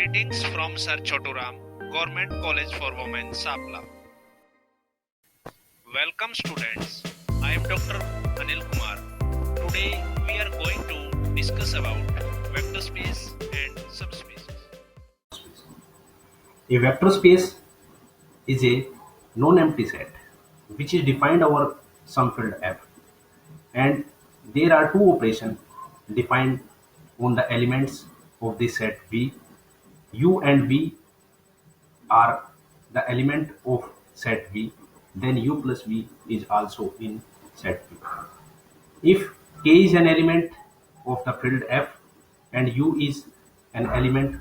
Greetings from Sir Choturam, Government College for Women, Sapla. Welcome students. I am Dr. Anil Kumar. Today we are going to discuss about vector space and subspaces. A vector space is a non-empty set which is defined over some field F, and there are two operations defined on the elements of this set V. U and V are the element of set V, then U plus V is also in set V. If K is an element of the field F and U is an element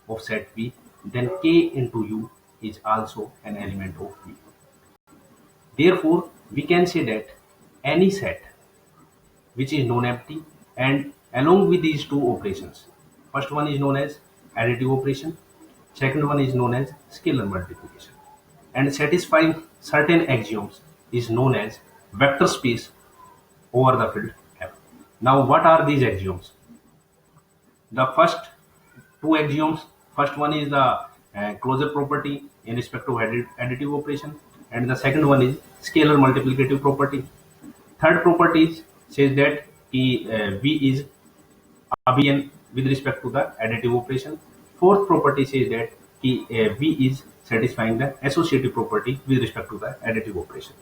of set V, then K into U is also an element of V. Therefore, we can say that any set which is non-empty and along with these two operations, first one is known as additive operation, second one is known as scalar multiplication, and satisfying certain axioms is known as vector space over the field F. Now, what are these axioms? The first two axioms, first one is the closure property in respect to additive operation, and the second one is scalar multiplicative property. Third property says that V is abelian with respect to the additive operation. Fourth property says that V is satisfying the associative property with respect to the additive operation.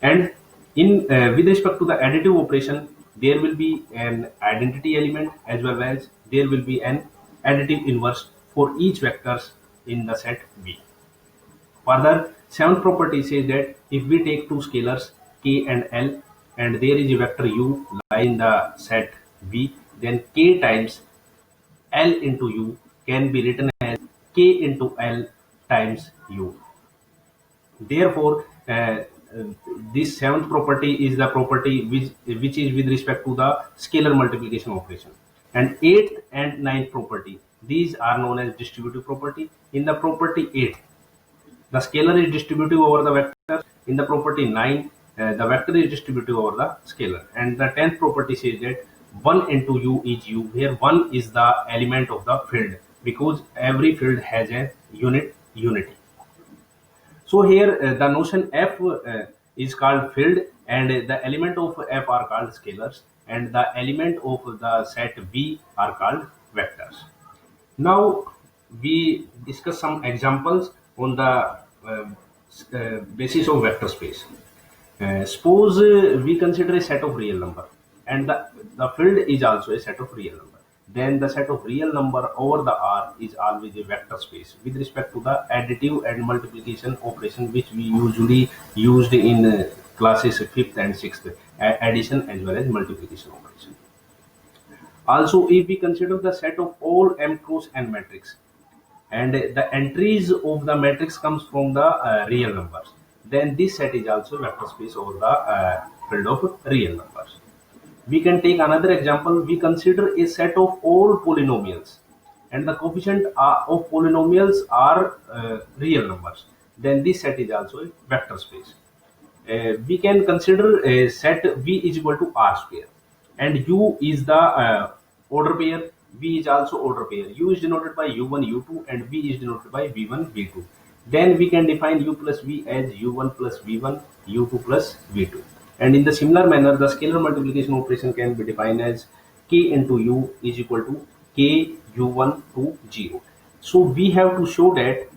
And in with respect to the additive operation, there will be an identity element as well as there will be an additive inverse for each vectors in the set V. Further, seventh property says that if we take two scalars K and L and there is a vector U lying in the set V, then K times L into U can be written as K into L times U. Therefore, this seventh property is the property which is with respect to the scalar multiplication operation. And eighth and ninth property, these are known as distributive property. In the property 8, the scalar is distributive over the vector. In the property 9, the vector is distributive over the scalar. And the 10th property says that 1 into U is U, where 1 is the element of the field, because every field has a unity. So here the notion F is called field, and the element of F are called scalars, and the element of the set V are called vectors. Now we discuss some examples on the basis of vector space. Suppose we consider a set of real number, and the field is also a set of real number. Then the set of real number over the R is always a vector space with respect to the additive and multiplication operation, which we usually used in classes 5th and 6th, addition as well as multiplication operation. Also, if we consider the set of all M cross N matrix, and the entries of the matrix comes from the real numbers, then this set is also vector space over the field of real numbers. We can take another example. We consider a set of all polynomials and the coefficient of polynomials are real numbers, then this set is also a vector space. We can consider a set V is equal to R square, and U is the order pair, V is also order pair. U is denoted by U1, U2, and V is denoted by V1, V2. Then we can define U plus V as U1 plus V1, U2 plus V2. And in the similar manner, the scalar multiplication operation can be defined as K into U is equal to K U1 to 0. So we have to show that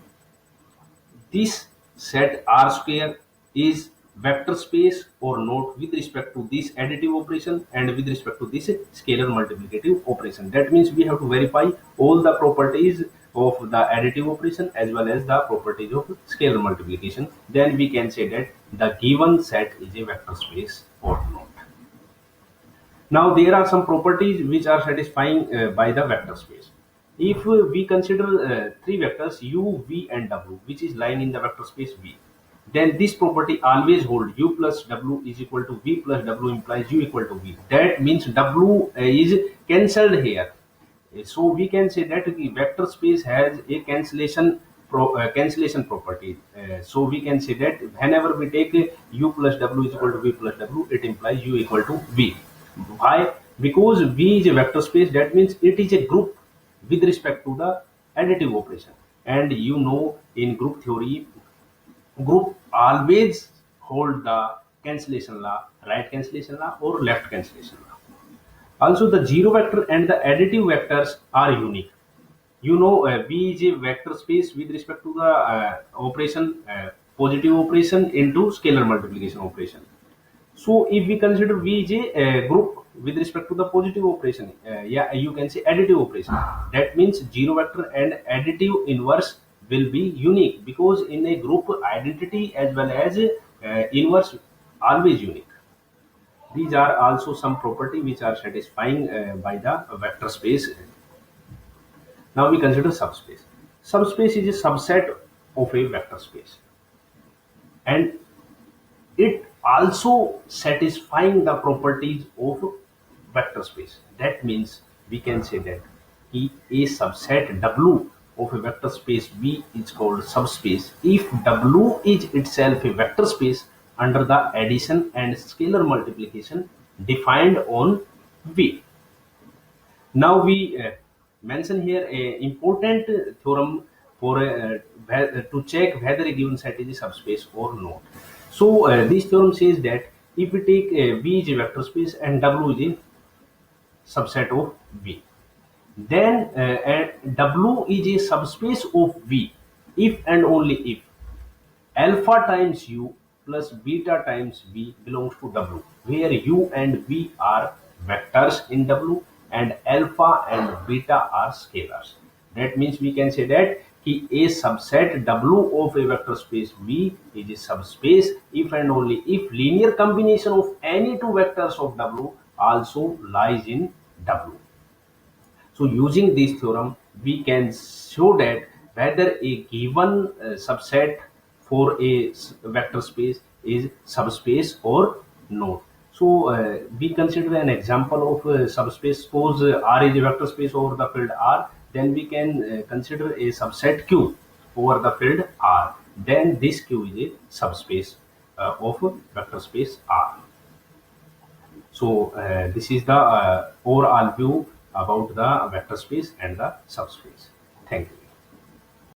this set R square is vector space or not with respect to this additive operation and with respect to this scalar multiplicative operation. That means we have to verify all the properties of the additive operation as well as the properties of scalar multiplication. Then we can say that the given set is a vector space or not. Now there are some properties which are satisfying by the vector space. If we consider three vectors U, V and W, which is lying in the vector space V, then this property always hold. U plus W is equal to V plus W implies U equal to V. That means W is cancelled here. So we can say that the vector space has a cancellation property. So we can say that whenever we take U plus W is equal to V plus W, it implies U equal to V. Why? Because V is a vector space. That means it is a group with respect to the additive operation. And you know, in group theory, group always hold the cancellation law, right cancellation law or left cancellation law. Also, the zero vector and the additive vectors are unique. You know, V is a vector space with respect to the operation, positive operation into scalar multiplication operation. So if we consider V is a group with respect to the positive operation, yeah, you can say additive operation. That means zero vector and additive inverse will be unique, because in a group, identity as well as inverse always unique. These are also some property which are satisfying by the vector space. Now we consider subspace. Subspace is a subset of a vector space, and it also satisfying the properties of vector space. That means we can say that a subset W of a vector space V is called subspace if W is itself a vector space under the addition and scalar multiplication defined on V. Now we mention here a important theorem for to check whether a given set is a subspace or not. So this theorem says that if we take V is a vector space and W is a subset of V, then W is a subspace of V if and only if alpha times U plus beta times V belongs to W, where U and V are vectors in W and alpha and beta are scalars. That means we can say that a subset W of a vector space V is a subspace if and only if linear combination of any two vectors of W also lies in W. So using this theorem, we can show that whether a given subset for a vector space is subspace or not. So we consider an example of subspace. Suppose R is a vector space over the field R, then we can consider a subset Q over the field R. Then this Q is a subspace of vector space R. So this is the overall view about the vector space and the subspace. Thank you.